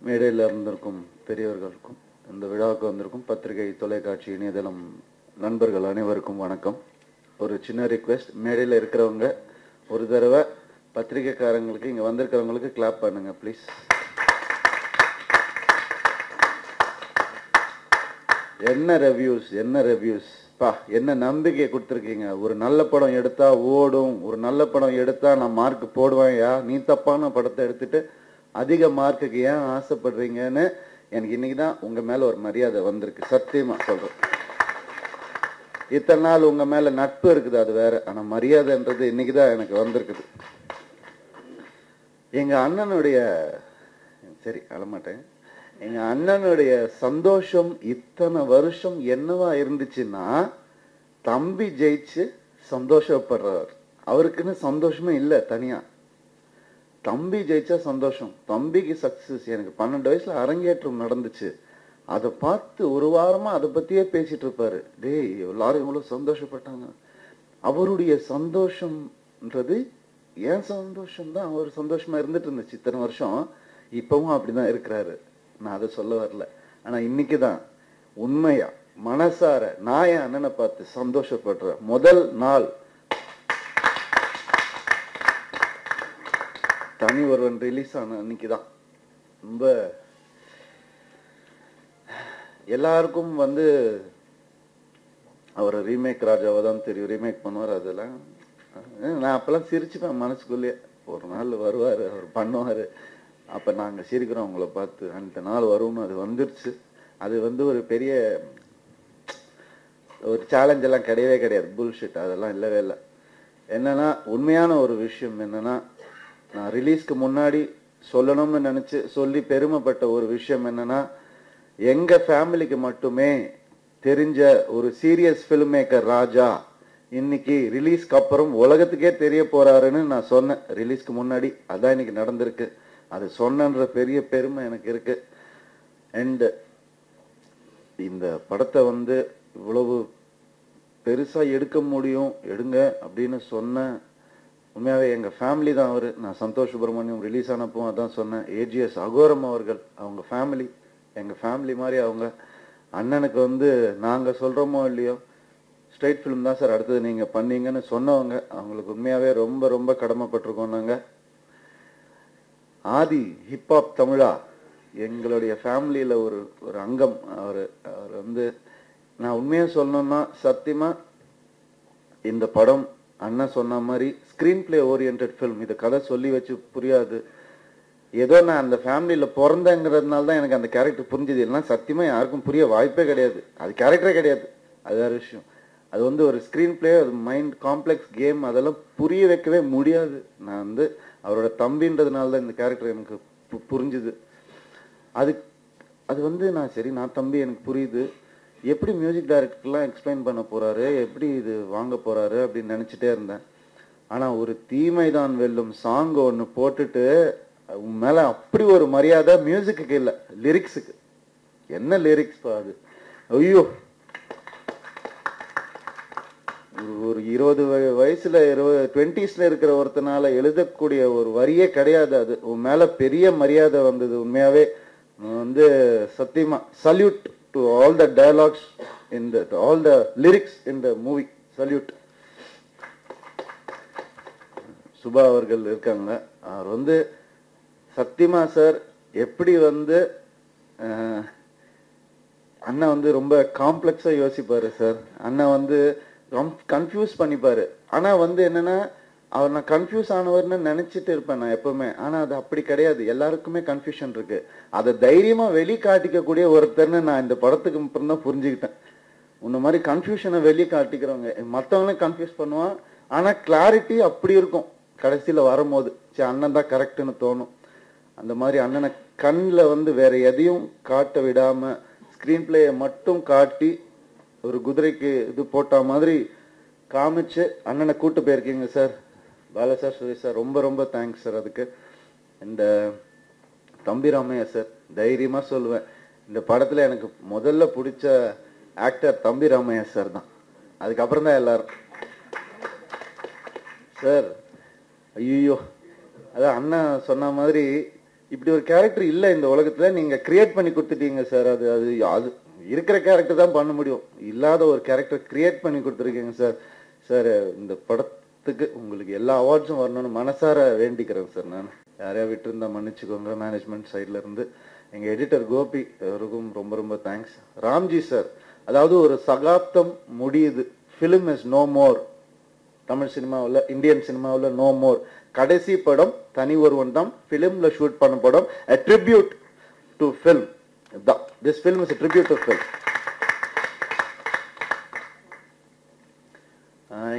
மேடையில் இருந்திருக்கும் பெரியவர்களுக்கும் இந்த விழாவுக்கு வந்திருக்கும் பத்திரிகை தொலைக்காட்சி இணையதளம் நண்பர்கள் அனைவருக்கும் வணக்கம். ஒரு சின்ன ரிக்வெஸ்ட், மேடையில் இருக்கிறவங்க ஒரு தடவை பத்திரிகைக்காரங்களுக்கு இங்கே வந்திருக்கிறவங்களுக்கு கிளாப் பண்ணுங்க ப்ளீஸ். என்ன ரிவ்யூஸ் பா, என்ன நம்பிக்கை கொடுத்துருக்கீங்க. ஒரு நல்ல படம் எடுத்தா ஓடும், ஒரு நல்ல படம் எடுத்தா நான் மார்க் போடுவேன்யா, நீ தப்பான படத்தை எடுத்துட்டு அதிக மார்க்குக்கு ஏன் ஆசைப்படுறீங்கன்னு எனக்கு இன்னைக்கு தான் உங்க மேல ஒரு மரியாதை வந்திருக்கு. சத்தியமா சொல்றேன். இத்தனை நாள் உங்க மேல நட்பு இருக்குது, அது வேற. ஆனா மரியாதைன்றது இன்னைக்குதான் எனக்கு வந்திருக்குது. எங்க அண்ணனுடைய சரி அழமாட்டேன். எங்க அண்ணனுடைய சந்தோஷம் இத்தனை வருஷம் என்னவா இருந்துச்சுன்னா, தம்பி ஜெயிச்சு சந்தோஷப்படுறார். அவருக்குன்னு சந்தோஷமே இல்லை தனியா. தம்பி ஜெயிச்சா சந்தோஷம், தம்பிக்கு சக்சஸ். எனக்கு 12 வயசுல அரங்கேற்றம் நடந்துச்சு. அதை பார்த்து ஒரு வாரமா அதை பத்தியே பேசிட்டு இருப்பாரு. டேய் எல்லாரும் இவ்வளவு சந்தோஷப்பட்டாங்க. அவருடைய சந்தோஷம்ன்றது ஏன் சந்தோஷம் தான். அவர் சந்தோஷமா இருந்துட்டு இருந்துச்சு இத்தனை வருஷம். இப்பவும் அப்படிதான் இருக்கிறாரு. நான் அதை சொல்ல வரல. ஆனா இன்னைக்குதான் உண்மையா மனசார நான் என் அண்ணனை பார்த்து சந்தோஷப்படுற முதல் நாள். தனி ஒருவன் ரிலீஸ் ஆன அன்னைக்குதான் ரொம்ப எல்லாருக்கும் அவர் ரீமேக் ராஜாவை தான் தெரியும். ரீமேக் பண்ணுவார். அதெல்லாம் நான் அப்பெல்லாம் சிரிச்சுப்பேன் மனசுக்குள்ளேயே. ஒரு நாள் வருவார், அவர் பண்ணுவாரு. அப்ப நாங்க சிரிக்கிறோம் அவங்கள பார்த்து. அந்த நாள் வரும்னு அது வந்துருச்சு. அது ஒரு பெரிய ஒரு சேலஞ்ச் எல்லாம் கிடையவே கிடையாது. புல்ஷிட் அதெல்லாம் இல்லவே இல்லை. என்னன்னா உண்மையான ஒரு விஷயம் என்னன்னா, நான் ரிலீஸ்க்கு முன்னாடி சொல்லணும்னு நினைச்சு சொல்லி பெருமைப்பட்ட ஒரு விஷயம் என்னன்னா, எங்க ஃபேமிலிக்கு மட்டுமே தெரிஞ்ச ஒரு சீரியஸ் ஃபிலிம் மேக்கர் ராஜா இன்னைக்கு ரிலீஸ்க்கு அப்புறம் உலகத்துக்கே தெரிய போறாருன்னு நான் சொன்னேன் ரிலீஸ்க்கு முன்னாடி. அதான் இன்னைக்கு நடந்திருக்கு. அது சொன்னன்ற பெரிய பெருமை எனக்கு இருக்கு. அண்ட் இந்த படத்தை இவ்வளவு பெருசா எடுக்க முடியும், எடுங்க அப்படின்னு சொன்ன உண்மையாவே எங்க ஃபேமிலி தான் அவரு. நான் சந்தோஷ் சுப்ரமணியம் ரிலீஸ் ஆனப்போ அதான் சொன்னேன். ஏஜிஎஸ் அகோரம் அவர்கள் அவங்க ஃபேமிலி, எங்க ஃபேமிலி மாதிரி அவங்க. அண்ணனுக்கு நாங்க சொல்றோமோ இல்லையோ ஸ்ட்ரைட் ஃபிலிம் தான் சார் அடுத்தது நீங்க பண்ணீங்கன்னு சொன்னவங்க. அவங்களுக்கு உண்மையாவே ரொம்ப ரொம்ப கடமைப்பட்டிருக்கோம் நாங்க. ஆதி ஹிப்ஹாப் தமிழா எங்களுடைய ஃபேமிலியில ஒரு அங்கம். அவர் நான் உண்மையா சொல்லணும்னா சத்தியமா இந்த படம் அண்ணன் சொன்ன மாதிரி ஸ்கிரீன் பிளே ஓரியன்ட் ஃபிலிம். இது கதை சொல்லி வச்சு புரியாது. ஏதோ நான் அந்த ஃபேமிலியில பிறந்தேங்கிறதுனால தான் எனக்கு அந்த கேரக்டர் புரிஞ்சுது. இல்லைன்னா சத்தியமா யாருக்கும் புரிய வாய்ப்பே கிடையாது. அது கேரக்டரே கிடையாது. அது வேற விஷயம். அது ஒரு ஸ்கிரீன் பிளே, அது மைண்ட் காம்ப்ளெக்ஸ் கேம், அதெல்லாம் புரிய வைக்கவே முடியாது. நான் அவரோட தம்பின்றதுனால தான் இந்த கேரக்டர் எனக்கு புரிஞ்சுது. அது நான் தம்பி எனக்கு புரியுது. எப்படி மியூசிக் டைரக்டர்லாம் எக்ஸ்பிளைன் பண்ண போறாரு, எப்படி இது வாங்க போறாரு அப்படின்னு நினைச்சிட்டே இருந்தேன். ஆனா ஒரு தீமை தான் வெல்லும் சாங் ஒன்று போட்டுட்டு உன் மேல அப்படி ஒரு மரியாதை. மியூசிக்கு இல்ல, லிரிக்ஸுக்கு. என்ன லிரிக்ஸ் அது! ஐயோ, ஒரு 20 வயசுல 20s இருக்கிற ஒருத்தனால எழுதக்கூடிய ஒரு வரியே கிடையாது. அது உன் மேல பெரிய மரியாதை வந்தது. உண்மையாவே சத்தியமா salute to all the dialogues in the all the lyrics in the movie. Salute. Subha அவர்கள் இருக்காங்க. அவர் சத்தியமா சார் எப்படி அண்ணன் ரொம்ப காம்ப்ளெக்ஸா யோசிப்பாரு சார். அண்ணன் கன்ஃபியூஸ் பண்ணிப்பாரு. ஆனா என்னன்னா, அவர் நான் கன்ஃபியூஸ் ஆனவர்னு நினைச்சிட்டு இருப்பேன் நான் எப்பவுமே. ஆனா அது அப்படி கிடையாது. எல்லாருக்குமே கன்ஃபியூஷன் இருக்கு. அதை தைரியமா வெளிக்காட்டிக்கக்கூடிய ஒருத்தர்னு நான் இந்த படத்துக்கு அப்புறம் தான் புரிஞ்சுக்கிட்டேன். உன்ன மாதிரி கன்ஃபியூஷனை வெளியே காட்டிக்கிறவங்க மற்றவங்களே கன்ஃபியூஸ் பண்ணுவான். ஆனா கிளாரிட்டி அப்படி இருக்கும் கடைசியில வரும்போது. சரி, அண்ணன் தான் கரெக்டுன்னு தோணும். அந்த மாதிரி அண்ணனை கண்ணில் வேற எதையும் காட்ட விடாம ஸ்கிரீன் பிளேயை மட்டும் காட்டி ஒரு குதிரைக்கு இது போட்ட மாதிரி காமிச்சு அண்ணனை கூட்டு போயிருக்கீங்க sir. Bala sir, Suresh sir, ரொம்ப ரொம்ப தேங்க்ஸ் சார். அதுக்கு இந்த தம்பி ராமையா சார், தைரியமா சொல்லுவேன், இந்த படத்துல எனக்கு முதல்ல பிடிச்ச ஆக்டர் தம்பி ராமையா சார் தான். அதுக்கப்புறம் தான் எல்லாரும். சார் ஐயோ, அதான் அண்ணன் சொன்ன மாதிரி இப்படி ஒரு கேரக்டர் இல்லை இந்த உலகத்துல, நீங்க கிரியேட் பண்ணி கொடுத்துட்டீங்க சார். அது அது அது இருக்கிற கேரக்டர் தான் பண்ண முடியும், இல்லாத ஒரு கேரக்டர் கிரியேட் பண்ணி கொடுத்துருக்கீங்க சார். சார் இந்த படத்துக்கு உங்களுக்கு எல்லா அவார்ட்ஸும் வரணும்னு மனசார வேண்டிக்கிறேன் சார். நான் யாரையா விட்டு இருந்தா மன்னிச்சுக்கோங்க. மேனேஜ்மெண்ட் சைட்ல இருந்து எங்க எடிட்டர் கோபி அவருக்கும் ரொம்ப ரொம்ப தேங்க்ஸ். ராம்ஜி சார், அதாவது ஒரு சகாப்தம் முடியுது, film is no more. Tamil சினிமாவில், இந்தியன் சினிமாவில் நோ மோர். கடைசி படம் தனி ஒருவன் தான் ஃபிலிம்ல ஷூட் பண்ண படம். a tribute to film. This film is a tribute to film.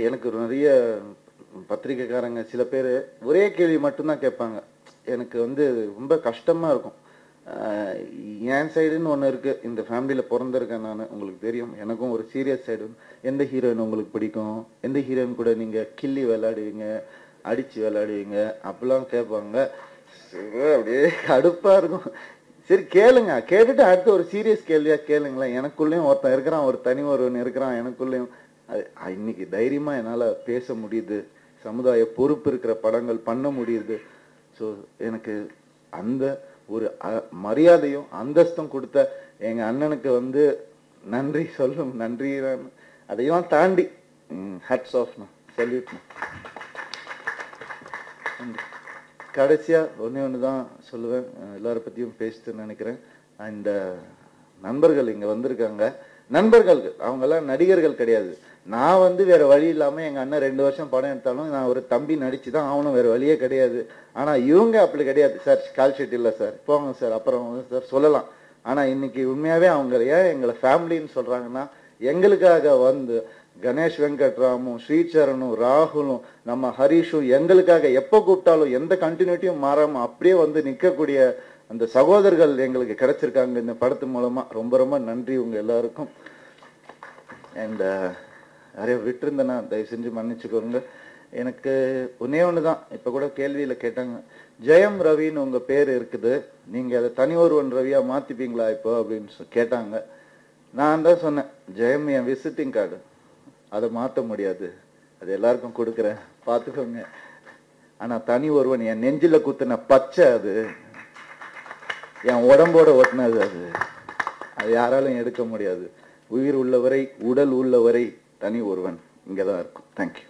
எனக்கு நிறைய பத்திரிக்கைக்காரங்க சில பேர் ஒரே கேள்வி மட்டும்தான் கேட்பாங்க. எனக்கு வந்து ரொம்ப கஷ்டமா இருக்கும். என் சைடுன்னு ஒன்று இருக்கு, இந்த ஃபேமிலியில் பிறந்திருக்கேன் நான், உங்களுக்கு தெரியும். எனக்கும் ஒரு சீரியஸ் சைடு. எந்த ஹீரோயின் உங்களுக்கு பிடிக்கும், எந்த ஹீரோயின் கூட நீங்கள் கிள்ளி விளையாடுவீங்க, அடித்து விளையாடுவீங்க, அப்படிலாம் கேட்பாங்க. அப்படியே கடுப்பாக இருக்கும். சரி கேளுங்க, கேட்டுட்டு அடுத்து ஒரு சீரியஸ் கேள்வியாக கேளுங்களேன். எனக்குள்ளேயும் ஒருத்தன் இருக்கிறான், ஒரு தனி ஒருவன் இருக்கிறான் எனக்குள்ளேயும். இன்னைக்கு தைரியமாக என்னால் பேச முடியுது, சமுதாய பொறுப்பு இருக்கிற படங்கள் பண்ண முடியுது. ஸோ எனக்கு அந்த ஒரு மரியாதையும் அந்தஸ்தும் கொடுத்த எங்க அண்ணனுக்கு வந்து நன்றி சொல்லும். நன்றி, அதையும் தாண்டி ஹேட்ஸ் ஆஃப், சல்யூட். கடைசியா ஒன்று தான் சொல்லுவேன், எல்லார பத்தியும் பேசிட்டு நினைக்கிறேன். இந்த நண்பர்கள் இங்க வந்திருக்காங்க, நண்பர்கள் அவங்கெல்லாம் நடிகர்கள் கிடையாது. நான் வந்து வேற வழி இல்லாம எங்க அண்ணன் 2 வருஷம் படம் எடுத்தாலும் நான் ஒரு தம்பி நடிச்சுதான் ஆகணும், வேற வழியே கிடையாது. ஆனா இவங்க அப்படி கிடையாது. சார் கால் ஷீட் இல்ல சார், போங்க சார், அப்புறம் சார் சொல்லலாம். ஆனா இன்னைக்கு உண்மையாவே அவங்க ஏன் எங்களை ஃபேமிலின்னு சொல்றாங்கன்னா, எங்களுக்காக வந்து கணேஷ் வெங்கட்ராமும், ஸ்ரீசரணும், ராகுலும், நம்ம ஹரிஷும் எங்களுக்காக எப்ப கூப்பிட்டாலும் எந்த கண்டினியூட்டியும் மாறாம அப்படியே வந்து நிக்கக்கூடிய அந்த சகோதரர்கள் எங்களுக்கு கிடைச்சிருக்காங்க இந்த படத்து மூலமா. ரொம்ப ரொம்ப நன்றி உங்க எல்லாருக்கும். அண்ட் நிறைய விட்டுருந்தேன்னா தயவு செஞ்சு மன்னிச்சுக்கோங்க. எனக்கு ஒன்னே ஒண்ணுதான், இப்ப கூட கேள்வியில கேட்டாங்க, ஜெயம் ரவின்னு உங்க பேர் இருக்குது, நீங்க அதை தனி ஒருவன் ரவியா மாத்திப்பீங்களா இப்போ அப்படின்னு கேட்டாங்க. நான் தான் சொன்னேன், ஜெயம் என் விசிட்டிங் கார்டு, அதை மாற்ற முடியாது, அது எல்லாருக்கும் கொடுக்குறேன், பார்த்துக்கோங்க. ஆனா தனி ஒருவன் என் நெஞ்சில குத்துன பச்சை, அது என் உடம்போட ஒட்டினது, அது யாராலும் எடுக்க முடியாது. உயிர் உள்ளவரை, உடல் உள்ளவரை தனி ஒருவன் இங்கதான் இருக்கும். தேங்க்யூ.